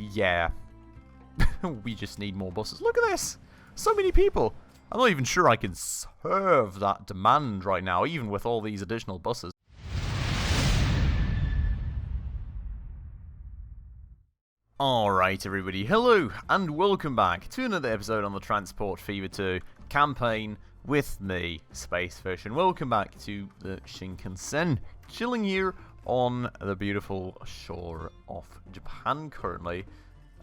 yeah. We just need more buses. Look at this! So many people! I'm not even sure I can serve that demand right now, even with all these additional buses. Alright everybody, hello and welcome back to another episode on the Transport Fever 2 campaign with me, Spacefish, and welcome back to the Shinkansen, chilling here on the beautiful shore of Japan currently.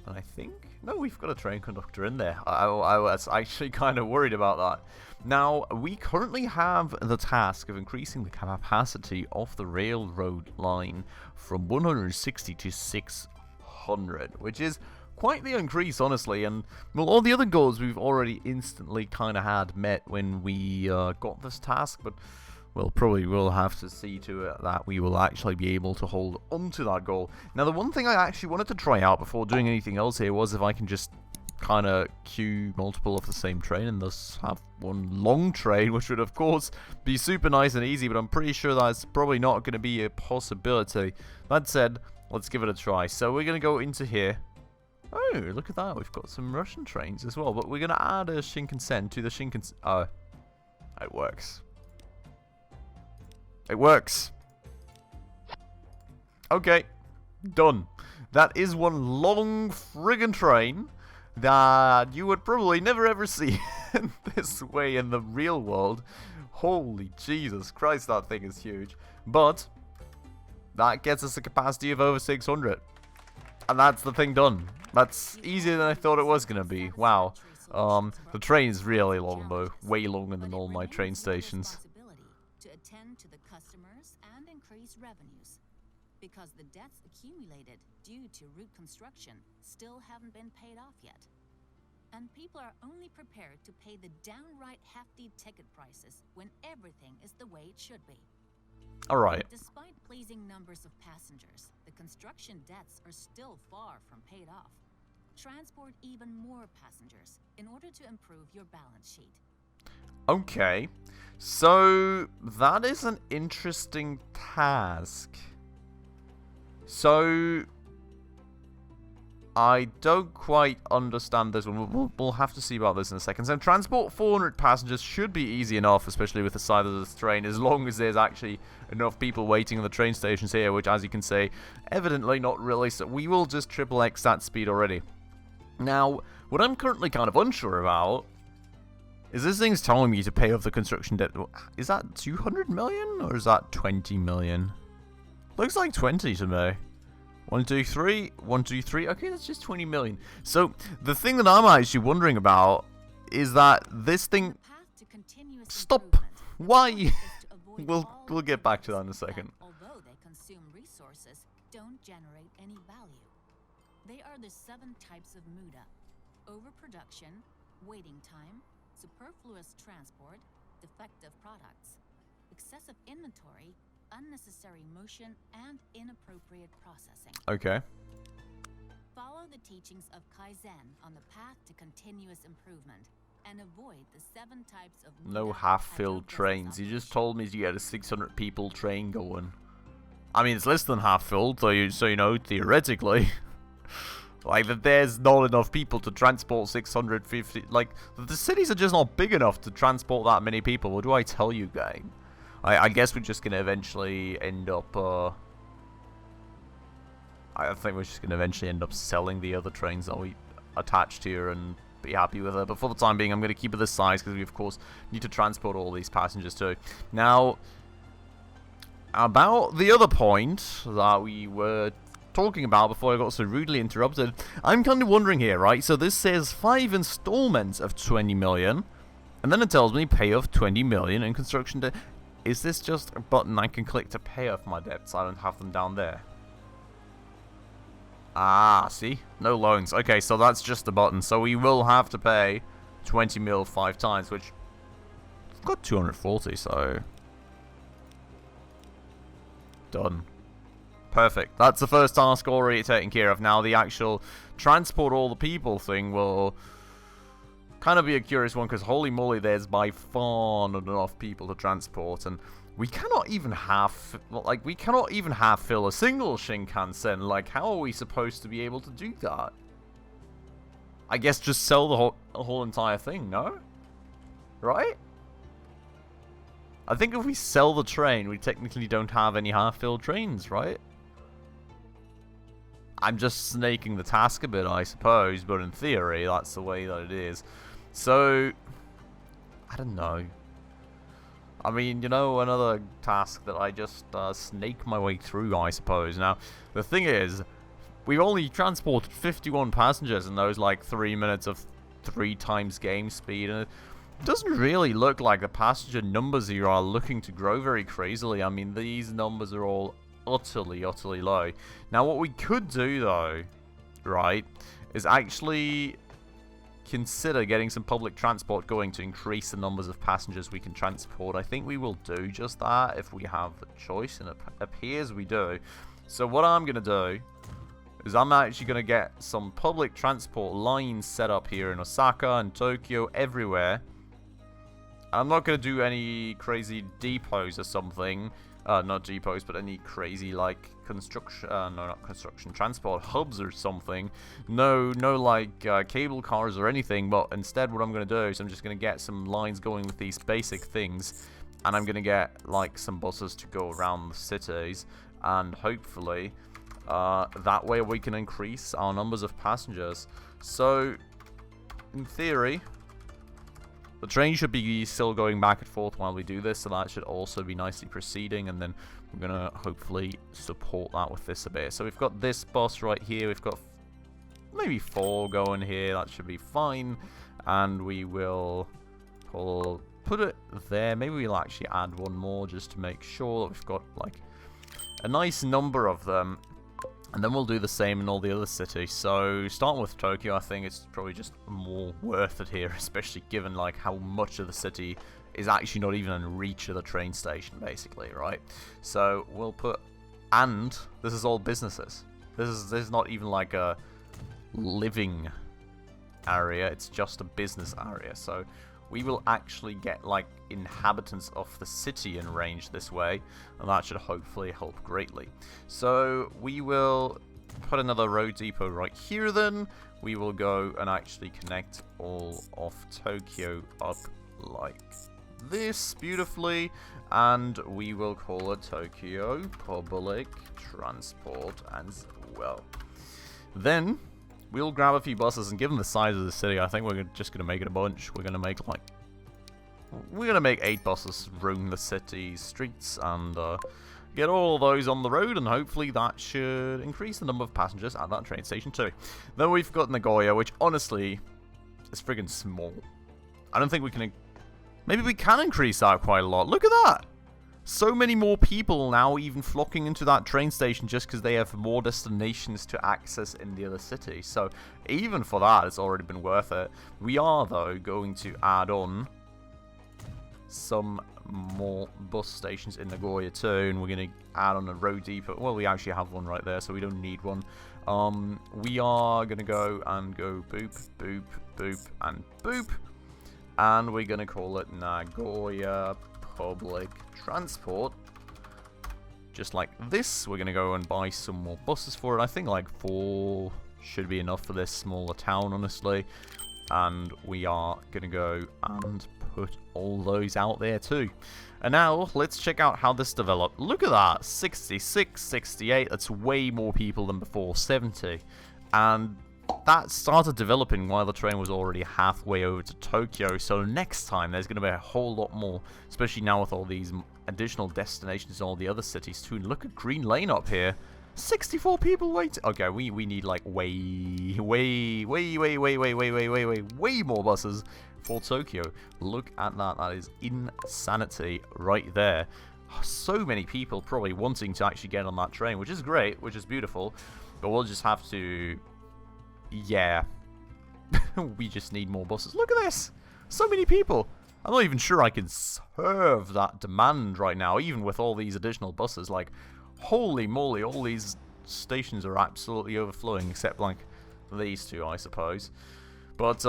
And I think, no, we've got a train conductor in there. I was actually kind of worried about that. Now, we currently have the task of increasing the capacity of the railroad line from 160 to 600, which is quite the increase, honestly. And, well, all the other goals we've already instantly kind of had met when we got this task, but we'll probably will have to see to it that we will actually be able to hold on to that goal. Now, the one thing I actually wanted to try out before doing anything else here was if I can just kind of queue multiple of the same train and thus have one long train, which would, of course, be super nice and easy, but I'm pretty sure that's probably not going to be a possibility. That said, let's give it a try. So we're going to go into here. Oh, look at that. We've got some Russian trains as well, but we're going to add a Shinkansen to the Shinkansen. Oh, it works. It works. Okay, done. That is one long friggin' train that you would probably never ever see this way in the real world. Holy Jesus Christ, that thing is huge. But that gets us a capacity of over 600. And that's the thing done. That's easier than I thought it was going to be. Wow. The train is really long though. Way longer than all my train stations. To attend to the customers and increase revenues, because the debts accumulated due to route construction still haven't been paid off yet. And people are only prepared to pay the downright hefty ticket prices when everything is the way it should be. Alright. Despite pleasing numbers of passengers, the construction debts are still far from paid off. Transport even more passengers in order to improve your balance sheet. Okay, so that is an interesting task. So I don't quite understand this one. We'll have to see about this in a second. So transport 400 passengers should be easy enough, especially with the size of this train, as long as there's actually enough people waiting on the train stations here, which, as you can see, evidently not really. So we will just triple X that speed already. Now, what I'm currently kind of unsure about is this thing's telling me to pay off the construction debt. Is that 200 million or is that 20 million? Looks like 20 to me. 1, 2, 3. 1, 2, 3. Okay, that's just 20 million. So the thing that I'm actually wondering about is that this thing. Stop. Why? We'll get back to that in a second. Although they consume resources, don't generate any value. They are the 7 types of muda: overproduction, waiting time, superfluous transport, defective products, excessive inventory, unnecessary motion, and inappropriate processing. Okay. Follow the teachings of Kaizen on the path to continuous improvement and avoid the 7 types of no half-filled trains. You just told me you had a 600 people train going. I mean, it's less than half-filled, so you know, theoretically. Like, that there's not enough people to transport 650... Like, the cities are just not big enough to transport that many people. What do I tell you, gang? I guess we're just going to eventually end up... I think we're just going to eventually end up selling the other trains that we attached here and be happy with it. But for the time being, I'm going to keep it this size because we, of course, need to transport all these passengers too. Now, about the other point that we were talking about before I got so rudely interrupted, I'm kind of wondering here, right? So this says 5 installments of 20 million, and then it tells me pay off 20 million in construction debt. Is this just a button I can click to pay off my debts? I don't have them down there. Ah, see? No loans. Okay, so that's just a button. So we will have to pay 20 mil 5 times, which I've got 240, so done. Perfect. That's the first task already taken care of. Now the actual transport all the people thing will kind of be a curious one, because holy moly, there's by far not enough people to transport. And We cannot even half fill a single Shinkansen. Like, how are we supposed to be able to do that? I guess just sell the whole entire thing, no? Right? I think if we sell the train, we technically don't have any half-filled trains, right? I'm just snaking the task a bit, I suppose, but in theory, that's the way that it is. So, I don't know. I mean, you know, another task that I just snake my way through, I suppose. Now, the thing is, we've only transported 51 passengers in those, like, 3 minutes of 3 times game speed, and it doesn't really look like the passenger numbers here are looking to grow very crazily. I mean, these numbers are all utterly low. Now, what we could do, though, right, is actually consider getting some public transport going to increase the numbers of passengers we can transport. I think we will do just that if we have the choice, and it appears we do. So what I'm going to do is I'm actually going to get some public transport lines set up here in Osaka and Tokyo, everywhere. I'm not going to do any crazy depots or something. Not depots, but any crazy, like, construction, no, not construction, transport hubs or something. No, like, cable cars or anything, but instead what I'm going to do is I'm just going to get some lines going with these basic things, and I'm going to get, like, some buses to go around the cities, and hopefully, that way we can increase our numbers of passengers. So, in theory, the train should be still going back and forth while we do this, so that should also be nicely proceeding, and then we're going to hopefully support that with this a bit. So we've got this bus right here, we've got maybe 4 going here, that should be fine, and we will put it there. Maybe we'll actually add one more just to make sure that we've got, like, a nice number of them. And then we'll do the same in all the other cities. So, starting with Tokyo, I think it's probably just more worth it here, especially given, like, how much of the city is actually not even in reach of the train station, basically, right? So, we'll put, and this is all businesses. This is not even, like, a living area, it's just a business area. So, we will actually get, like, inhabitants of the city in range this way, and that should hopefully help greatly. So we will put another road depot right here then. We will go and actually connect all of Tokyo up like this beautifully, and we will call it Tokyo Public Transport as well. Then we'll grab a few buses, and given the size of the city, I think we're just going to make it a bunch. We're going to make 8 buses roam the city streets and get all of those on the road, and hopefully that should increase the number of passengers at that train station too. Then we've got Nagoya, which honestly is friggin' small. I don't think we can... Maybe we can increase that quite a lot. Look at that! So many more people now even flocking into that train station just because they have more destinations to access in the other city. So even for that, it's already been worth it. We are, though, going to add on some more bus stations in Nagoya too, and we're going to add on a road depot. Well, we actually have one right there, so we don't need one. We are going to go boop, boop, boop, and boop. And we're going to call it Nagoya Public Transport. Just like this. We're going to go and buy some more buses for it. I think like 4 should be enough for this smaller town, honestly. And we are going to go and put all those out there too. And now, let's check out how this developed. Look at that. 66, 68. That's way more people than before. 70. And that started developing while the train was already halfway over to Tokyo. So next time, there's going to be a whole lot more. Especially now with all these additional destinations in all the other cities too. And look at Green Lane up here. 64 people waiting. Okay, we need like way more buses for Tokyo. Look at that. That is insanity right there. So many people probably wanting to actually get on that train, which is great, which is beautiful. But we'll just have to... Yeah. We just need more buses. Look at this. So many people. I'm not even sure I can serve that demand right now, even with all these additional buses. Like, holy moly, all these stations are absolutely overflowing, except, like, these two, I suppose. But,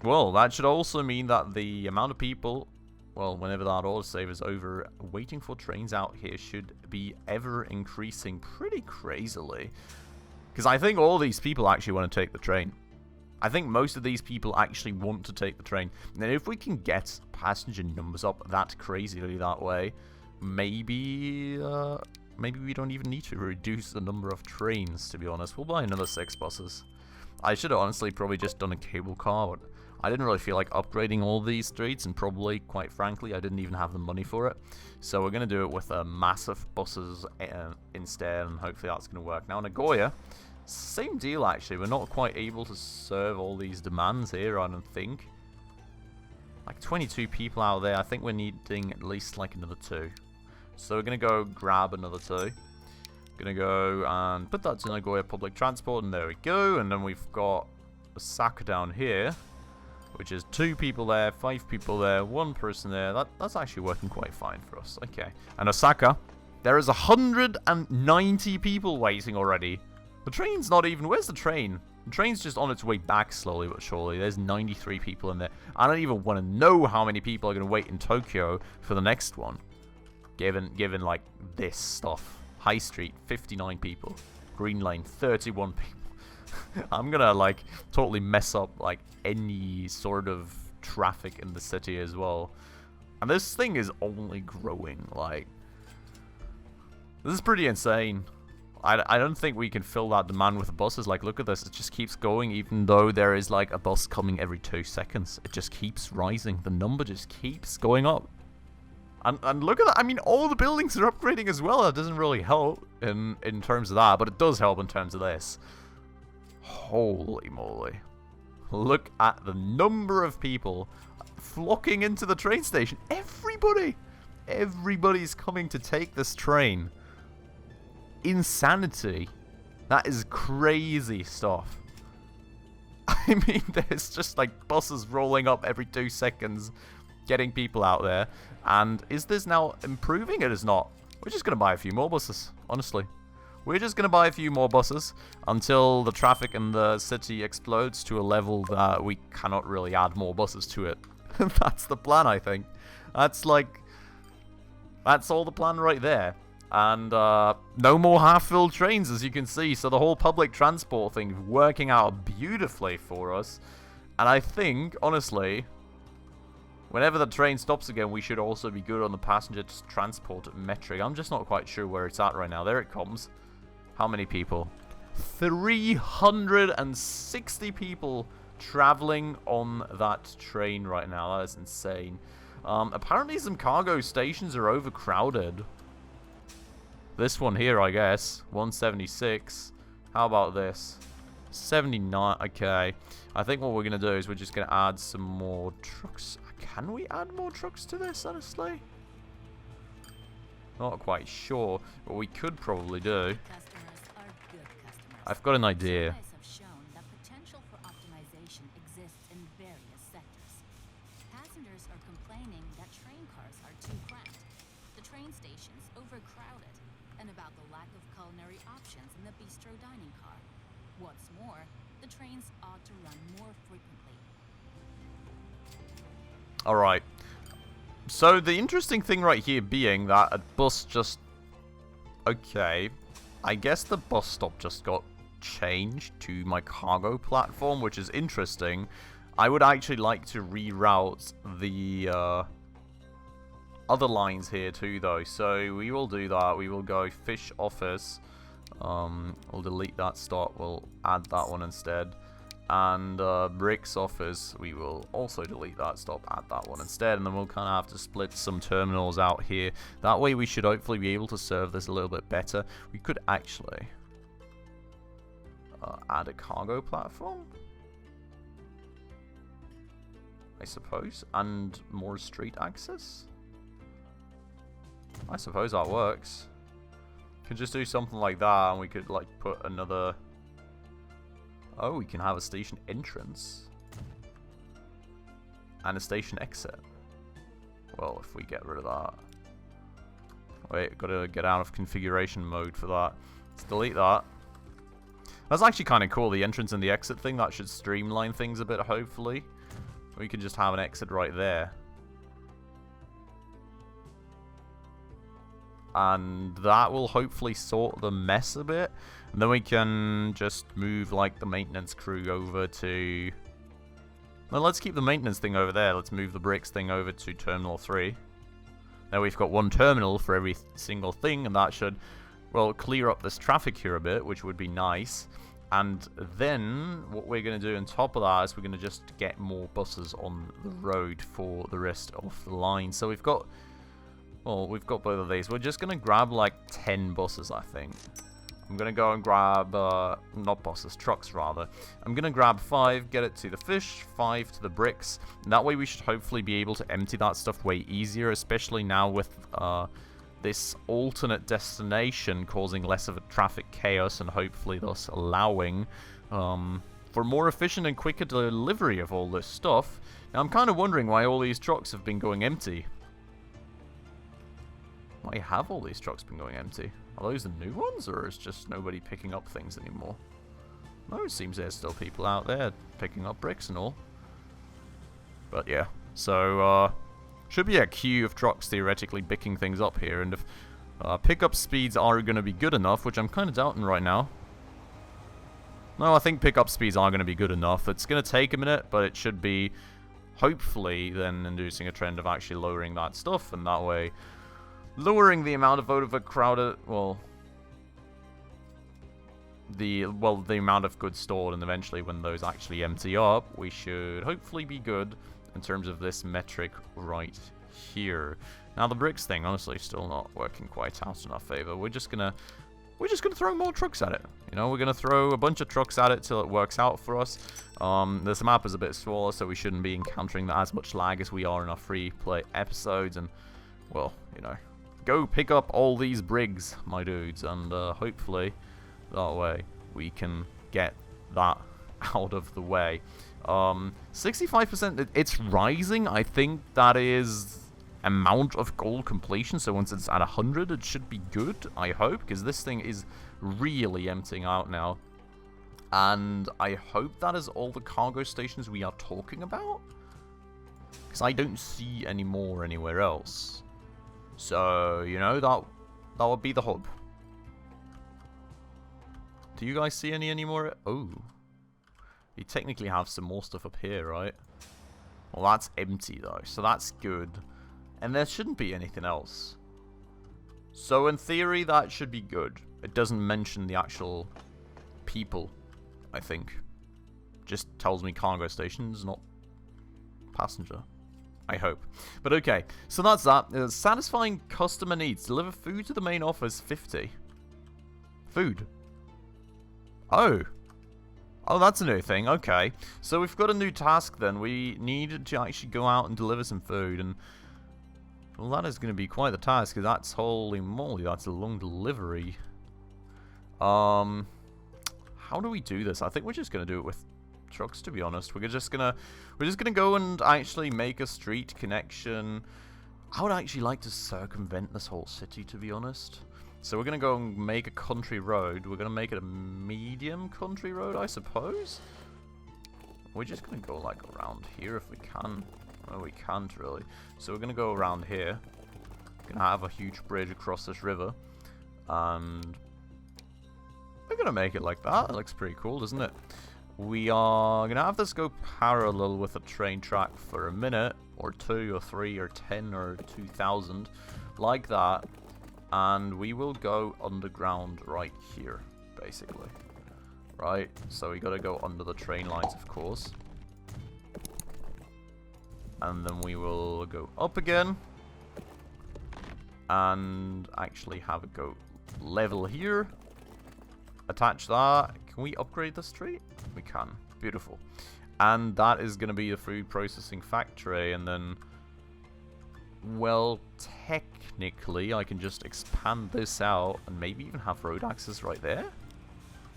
well, that should also mean that the amount of people well, whenever that autosave is over, waiting for trains out here should be ever increasing pretty crazily. Because I think all these people actually want to take the train. I think most of these people actually want to take the train. And if we can get passenger numbers up that crazily that way, maybe maybe we don't even need to reduce the number of trains, to be honest. We'll buy another 6 buses. I should have honestly probably just done a cable car, but I didn't really feel like upgrading all these streets, and probably, quite frankly, I didn't even have the money for it. So we're going to do it with massive buses instead, and hopefully that's going to work. Now, Nagoya, same deal actually. We're not quite able to serve all these demands here, I don't think. Like 22 people out there. I think we're needing at least like another 2. So we're going to go grab another 2. Gonna go and put that to Nagoya public transport, and there we go. And then we've got Osaka down here, which is 2 people there, 5 people there, 1 person there. That's actually working quite fine for us. Okay. And Osaka, there is 190 people waiting already. The train's not even... Where's the train? The train's just on its way back slowly but surely. There's 93 people in there. I don't even want to know how many people are going to wait in Tokyo for the next one. Given like this stuff. High Street, 59 people. Green Lane, 31 people. I'm gonna like totally mess up like any sort of traffic in the city as well. And this thing is only growing. Like, this is pretty insane. I don't think we can fill that demand with the buses. Like, look at this. It just keeps going, even though there is like a bus coming every 2 seconds. It just keeps rising. The number just keeps going up. And look at that. I mean, all the buildings are upgrading as well. That doesn't really help in terms of that, but it does help in terms of this. Holy moly. Look at the number of people flocking into the train station. Everybody! Everybody's coming to take this train. Insanity. That is crazy stuff. I mean, there's just like buses rolling up every 2 seconds, getting people out there. And is this now improving? It is not. We're just going to buy a few more buses, honestly. We're just going to buy a few more buses until the traffic in the city explodes to a level that we cannot really add more buses to it. That's the plan, I think. That's all the plan right there. And no more half-filled trains, as you can see. So the whole public transport thing is working out beautifully for us. And I think, honestly, whenever the train stops again, we should also be good on the passenger transport metric. I'm just not quite sure where it's at right now. There it comes. How many people? 360 people traveling on that train right now. That is insane. Apparently some cargo stations are overcrowded. This one here, I guess. 176. How about this? 79. Okay. I think what we're going to do is we're just going to add some more trucks. Can we add more trucks to this, honestly? Not quite sure. What we could probably do. I've got an idea. Passengers are complaining that train cars are too cramped, the train stations overcrowded, and about the lack of culinary options in the bistro dining car. What's more, the trains ought to run more frequently. Alright. So the interesting thing right here being that a bus just... Okay. I guess the bus stop just got changed to my cargo platform, which is interesting. I would actually like to reroute the other lines here too, though. So we will do that. We will go fish office. We'll delete that stop. We'll add that one instead. And bricks office, we will also delete that stop, add that one instead. And then we'll kind of have to split some terminals out here. That way we should hopefully be able to serve this a little bit better. We could actually add a cargo platform, I suppose, and more street access. I suppose that works. Could just do something like that, and we could like put another... Oh, we can have a station entrance and a station exit. Well, if we get rid of that. Wait, gotta get out of configuration mode for that. Let's delete that. That's actually kind of cool, the entrance and the exit thing. That should streamline things a bit, hopefully. We can just have an exit right there. and that will hopefully sort the mess a bit. And then we can just move like the maintenance crew over to... Well, let's keep the maintenance thing over there. Let's move the bricks thing over to Terminal 3. Now we've got one terminal for every single thing, and that should, well, clear up this traffic here a bit, which would be nice. And then what we're going to do on top of that is we're going to just get more buses on the road for the rest of the line. So we've got, well, we've got both of these. We're just going to grab like 10 buses, I think. I'm going to go and grab, not buses, trucks rather. I'm going to grab 5, get it to the fish, 5 to the bricks. And that way we should hopefully be able to empty that stuff way easier, especially now with this alternate destination causing less of a traffic chaos and hopefully thus allowing for more efficient and quicker delivery of all this stuff. Now I'm kind of wondering why all these trucks have been going empty. Why have all these trucks been going empty? Are those the new ones, or is just nobody picking up things anymore? No, it seems there's still people out there picking up bricks and all. But yeah, so should be a queue of trucks theoretically picking things up here, and if pickup speeds are going to be good enough, which I'm kind of doubting right now. No, I think pickup speeds are going to be good enough. It's going to take a minute, but it should be hopefully then inducing a trend of actually lowering that stuff, and that way lowering the amount of overcrowded, well, the amount of goods stored, and eventually when those actually empty up, we should hopefully be good in terms of this metric right here. Now the bricks thing, honestly, still not working quite out in our favor. We're just gonna throw more trucks at it. You know, we're gonna throw a bunch of trucks at it till it works out for us. This map is a bit smaller, so we shouldn't be encountering as much lag as we are in our free play episodes, and well, you know, go pick up all these brigs, my dudes, and hopefully that way we can get that out of the way. 65%, it's rising. I think that is amount of goal completion, so once it's at 100 it should be good, I hope, because this thing is really emptying out now. And I hope that is all the cargo stations we are talking about, because I don't see any more anywhere else. So, you know, that would be the hub. Do you guys see any more? Oh. You technically have some more stuff up here, right? Well, that's empty, though, so that's good. And there shouldn't be anything else. So, in theory, that should be good. It doesn't mention the actual people, I think. Just tells me cargo stations, not passenger. I hope. But okay, so that's that. Satisfying customer needs. Deliver food to the main office, 50. Food. Oh. Oh, that's a new thing. Okay. So we've got a new task then. We need to actually go out and deliver some food. And, well, that is going to be quite the task, because that's, holy moly, that's a long delivery. How do we do this? I think we're just going to do it with trucks, to be honest. We're just gonna go and actually make a street connection. I would actually like to circumvent this whole city, to be honest. So we're gonna go and make a country road. We're gonna make it a medium country road, I suppose. We're just gonna go like around here if we can. Well, we can't really. So we're gonna go around here. We're gonna have a huge bridge across this river, and we're gonna make it like that. It looks pretty cool, doesn't it? We are going to have this go parallel with a train track for a minute, or 2, or 3, or 10, or 2,000, like that, and we will go underground right here, basically. Right, so we got to go under the train lines, of course. And then we will go up again, and actually have it go level here. Attach that. Can we upgrade the street? We can. Beautiful. And that is going to be the food processing factory. And then, well, technically, I can just expand this out and maybe even have road access right there.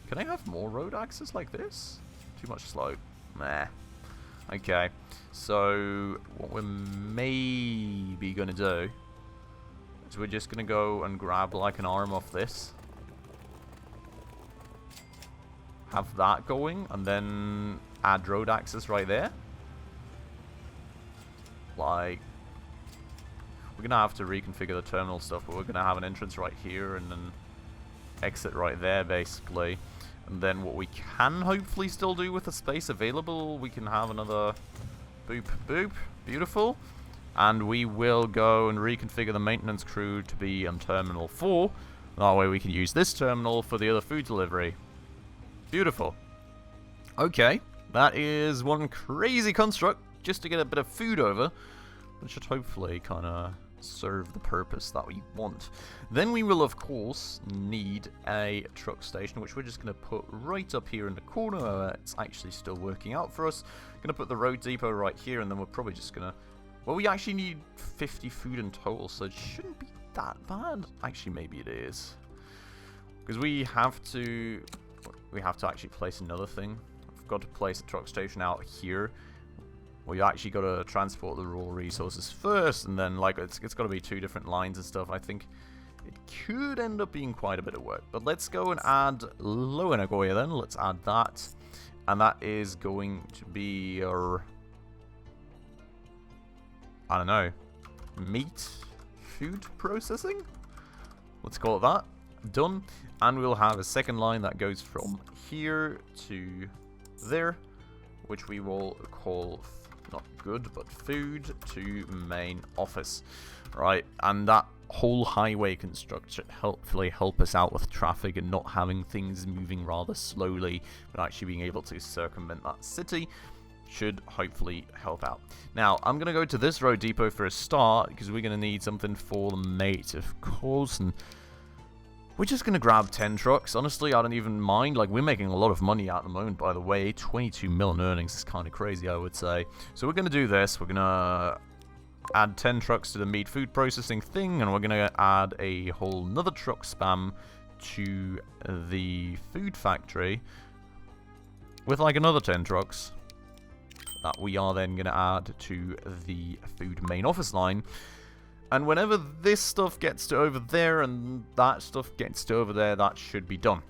Can I have more road access like this? Too much slope. Nah. Okay. So, what we're maybe going to do is we're just going to go and grab like an arm off this. Have that going, and then add road access right there. Like, we're going to have to reconfigure the terminal stuff, but we're going to have an entrance right here and then exit right there, basically. And then what we can hopefully still do with the space available, we can have another boop, boop. Beautiful. And we will go and reconfigure the maintenance crew to be on Terminal 4. That way we can use this terminal for the other food delivery. Beautiful. Okay, that is one crazy construct just to get a bit of food over, which should hopefully kind of serve the purpose that we want. Then we will, of course, need a truck station, which we're just going to put right up here in the corner where it's actually still working out for us. Going to put the road depot right here, and then we're probably just going to... Well, we actually need 50 food in total, so it shouldn't be that bad. Actually, maybe it is. Because we have to actually place another thing. We've got to place a truck station out here. We actually got to transport the raw resources first, and then like it's got to be 2 different lines and stuff. I think it could end up being quite a bit of work. But let's go and add Lower Nagoya then. Let's add that, and that is going to be our, I don't know, meat food processing. Let's call it that. Done. And we'll have a second line that goes from here to there, which we will call not good, but food to main office. Right, and that whole highway construct should hopefully help us out with traffic and not having things moving rather slowly, but actually being able to circumvent that city should hopefully help out. Now, I'm going to go to this road depot for a start, because we're going to need something for the mate, of course, and we're just going to grab 10 trucks. Honestly, I don't even mind. Like, we're making a lot of money at the moment, by the way. 22 mil in earnings is kind of crazy, I would say. So we're going to do this. We're going to add 10 trucks to the meat food processing thing, and we're going to add a whole nother truck spam to the food factory with, like, another 10 trucks that we are then going to add to the food main office line. And whenever this stuff gets to over there and that stuff gets to over there, that should be done.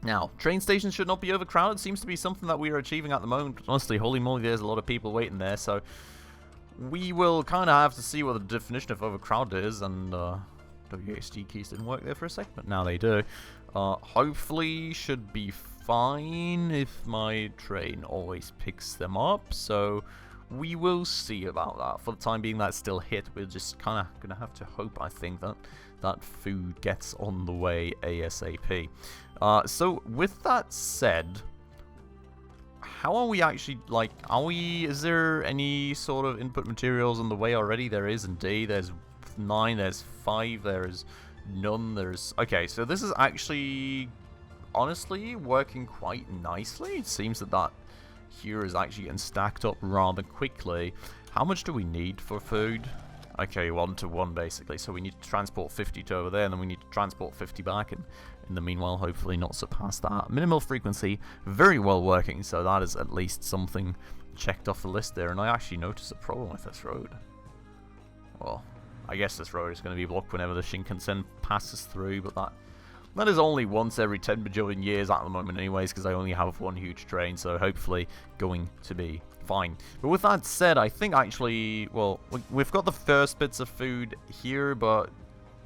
Now, train stations should not be overcrowded. Seems to be something that we are achieving at the moment. Honestly, holy moly, there's a lot of people waiting there. So we will kind of have to see what the definition of overcrowded is. And WASD keys didn't work there for a second, but now they do. Hopefully should be fine if my train always picks them up. So we will see about that. For the time being, that's still hit. We're just kind of going to have to hope, I think, that that food gets on the way ASAP. So, with that said, how are we actually, like, is there any sort of input materials on the way already? There is indeed. There's 9, there's 5, there's none, there's... Okay, so this is actually, honestly, working quite nicely. It seems that here is actually getting stacked up rather quickly. How much do we need for food? Okay, 1 to 1 basically. So we need to transport 50 to over there, and then we need to transport 50 back, and in the meanwhile, hopefully not surpass that. Minimal frequency, very well working, so that is at least something checked off the list there. And I actually noticed a problem with this road. Well, I guess this road is going to be blocked whenever the Shinkansen passes through, but that is only once every 10 bajillion years at the moment anyways, because I only have 1 huge train, so hopefully going to be fine. But with that said, I think actually, well, we've got the first bits of food here, but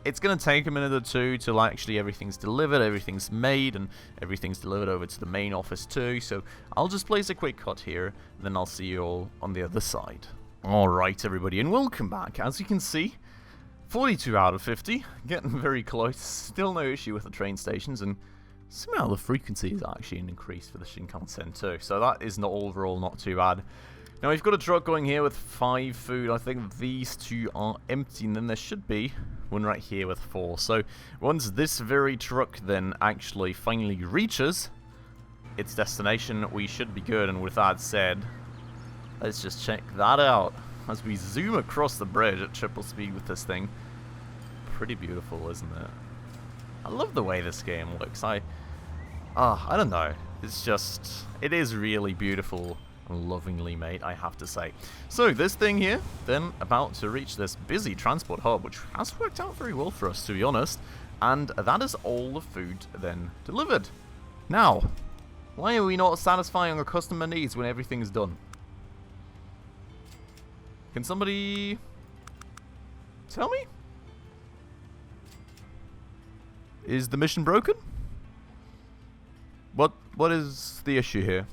it's going to take a minute or 2 till actually everything's delivered, everything's made, and everything's delivered over to the main office too. So I'll just place a quick cut here, and then I'll see you all on the other side. Alright everybody, and welcome back. As you can see, 42 out of 50, getting very close. Still no issue with the train stations, and somehow the frequency is actually an increase for the Shinkansen too. So that is not overall not too bad. Now we've got a truck going here with 5 food. I think these 2 are empty, and then there should be one right here with 4. So once this very truck then actually finally reaches its destination, we should be good. And with that said, let's just check that out as we zoom across the bridge at triple speed with this thing. Pretty beautiful, isn't it? I love the way this game looks. I don't know. It's just, it is really beautiful and lovingly made, I have to say. So this thing here, then about to reach this busy transport hub, which has worked out very well for us, to be honest. And that is all the food then delivered. Now, why are we not satisfying our customer needs when everything is done? Can somebody Tell me? Is the mission broken? What is the issue here?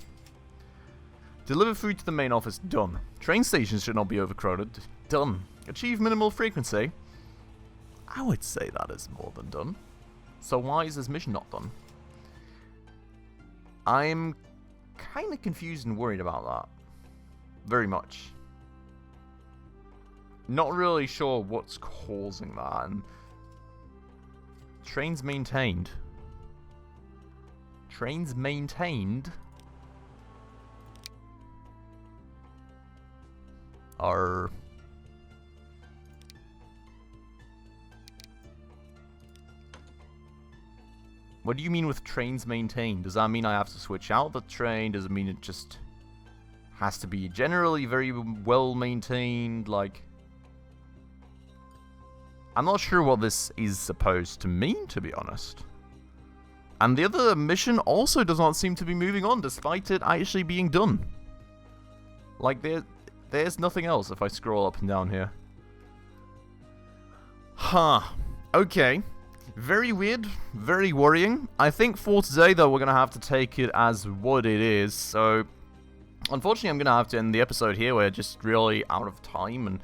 Deliver food to the main office. Done. Train stations should not be overcrowded. Done. Achieve minimal frequency. I would say that is more than done. So why is this mission not done? I'm kind of confused and worried about that. Very much. Not really sure what's causing that. And trains maintained. Trains maintained are... What do you mean with trains maintained? Does that mean I have to switch out the train? Does it mean it just has to be generally very well maintained? Like, I'm not sure what this is supposed to mean, to be honest. And the other mission also does not seem to be moving on, despite it actually being done. Like, there's nothing else if I scroll up and down here. Huh. Okay. Very weird. Very worrying. I think for today, though, we're going to have to take it as what it is. So, unfortunately, I'm going to have to end the episode here. We're just really out of time, and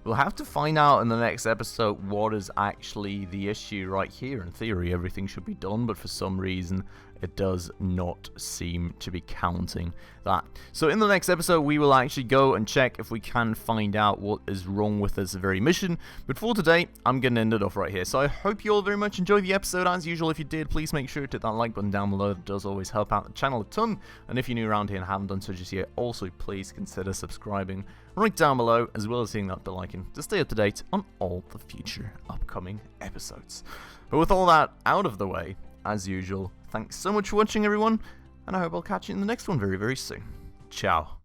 we'll have to find out in the next episode what is actually the issue right here. In theory, everything should be done, but for some reason, it does not seem to be counting that. So in the next episode, we will actually go and check if we can find out what is wrong with this very mission. But for today, I'm going to end it off right here. So I hope you all very much enjoyed the episode. As usual, if you did, please make sure to hit that like button down below. That does always help out the channel a ton. And if you're new around here and haven't done so just yet, also please consider subscribing right down below, as well as hitting that bell icon to stay up to date on all the future upcoming episodes. But with all that out of the way, as usual, thanks so much for watching, everyone, and I hope I'll catch you in the next one very, very soon. Ciao.